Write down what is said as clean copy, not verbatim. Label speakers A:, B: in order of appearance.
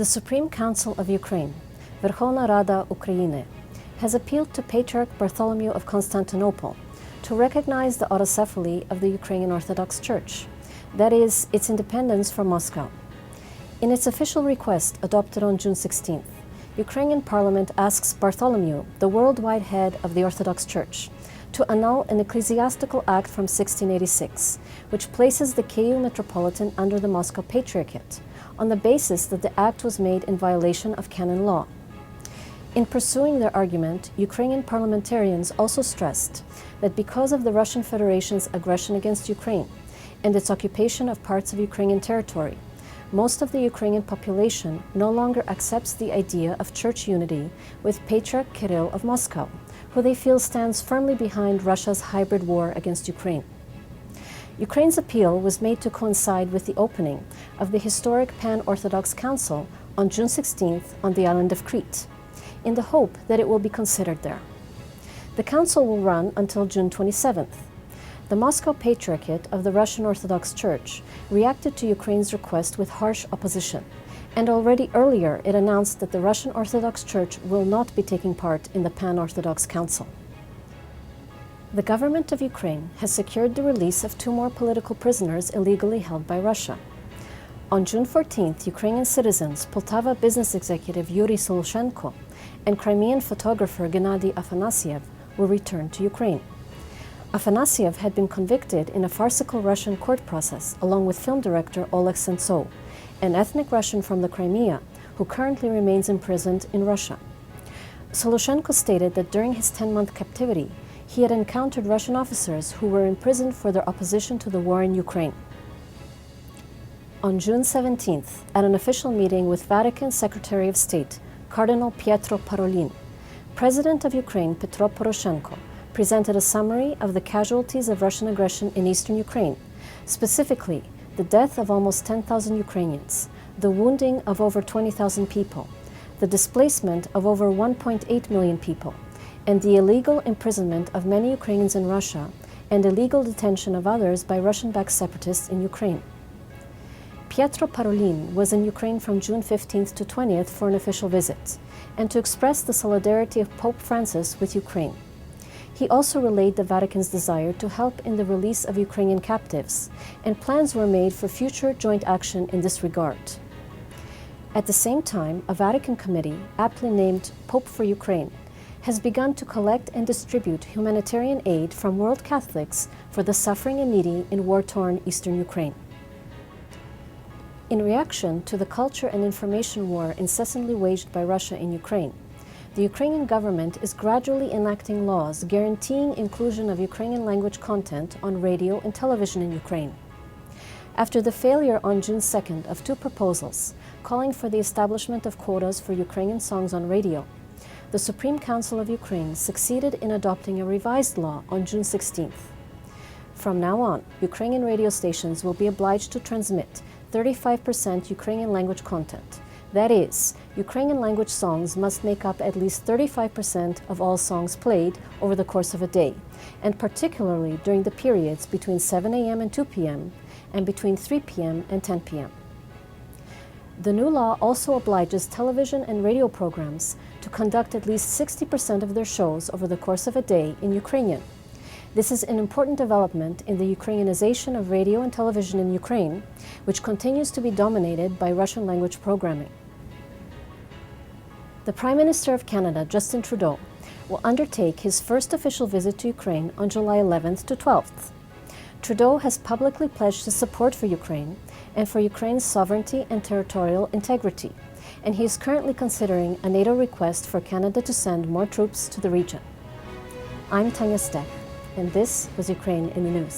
A: The Supreme Council of Ukraine, Верховна Рада України, has appealed to Patriarch Bartholomew of Constantinople to recognize the autocephaly of the Ukrainian Orthodox Church, that is, its independence from Moscow. In its official request adopted on June 16th, Ukrainian Parliament asks Bartholomew, the worldwide head of the Orthodox Church, to annul an ecclesiastical act from 1686, which places the Kyiv Metropolitan under the Moscow Patriarchate, on the basis that the act was made in violation of canon law. In pursuing their argument, Ukrainian parliamentarians also stressed that because of the Russian Federation's aggression against Ukraine and its occupation of parts of Ukrainian territory, most of the Ukrainian population no longer accepts the idea of church unity with Patriarch Kirill of Moscow, who they feel stands firmly behind Russia's hybrid war against Ukraine. Ukraine's appeal was made to coincide with the opening of the historic Pan-Orthodox Council on June 16th on the island of Crete, in the hope that it will be considered there. The council will run until June 27th. The Moscow Patriarchate of the Russian Orthodox Church reacted to Ukraine's request with harsh opposition, and already earlier it announced that the Russian Orthodox Church will not be taking part in the Pan-Orthodox Council. The government of Ukraine has secured the release of 2 more political prisoners illegally held by Russia. On June 14th, Ukrainian citizens Poltava business executive Yuri Soloshenko and Crimean photographer Gennady Afanasyev were returned to Ukraine. Afanasyev had been convicted in a farcical Russian court process along with film director Oleg Sentsov, an ethnic Russian from the Crimea who currently remains imprisoned in Russia. Soloshenko stated that during his 10-month captivity, he had encountered Russian officers who were imprisoned for their opposition to the war in Ukraine. On June 17th, at an official meeting with Vatican Secretary of State, Cardinal Pietro Parolin, President of Ukraine Petro Poroshenko presented a summary of the casualties of Russian aggression in eastern Ukraine, specifically the death of almost 10,000 Ukrainians, the wounding of over 20,000 people, the displacement of over 1.8 million people, and the illegal imprisonment of many Ukrainians in Russia and illegal detention of others by Russian-backed separatists in Ukraine. Pietro Parolin was in Ukraine from June 15th to 20th for an official visit, and to express the solidarity of Pope Francis with Ukraine. He also relayed the Vatican's desire to help in the release of Ukrainian captives, and plans were made for future joint action in this regard. At the same time, a Vatican committee, aptly named Pope for Ukraine, has begun to collect and distribute humanitarian aid from world Catholics for the suffering and needy in war-torn eastern Ukraine. In reaction to the culture and information war incessantly waged by Russia in Ukraine, the Ukrainian government is gradually enacting laws guaranteeing inclusion of Ukrainian language content on radio and television in Ukraine. After the failure on June 2nd of 2 proposals calling for the establishment of quotas for Ukrainian songs on radio, the Supreme Council of Ukraine succeeded in adopting a revised law on June 16th. From now on, Ukrainian radio stations will be obliged to transmit 35% Ukrainian language content. That is, Ukrainian language songs must make up at least 35% of all songs played over the course of a day, and particularly during the periods between 7 a.m. and 2 p.m. and between 3 p.m. and 10 p.m. The new law also obliges television and radio programs to conduct at least 60% of their shows over the course of a day in Ukrainian. This is an important development in the Ukrainianization of radio and television in Ukraine, which continues to be dominated by Russian language programming. The Prime Minister of Canada, Justin Trudeau, will undertake his first official visit to Ukraine on July 11th to 12th. Trudeau has publicly pledged his support for Ukraine and for Ukraine's sovereignty and territorial integrity, and he is currently considering a NATO request for Canada to send more troops to the region. I'm Tania Stech, and this was Ukraine in the News.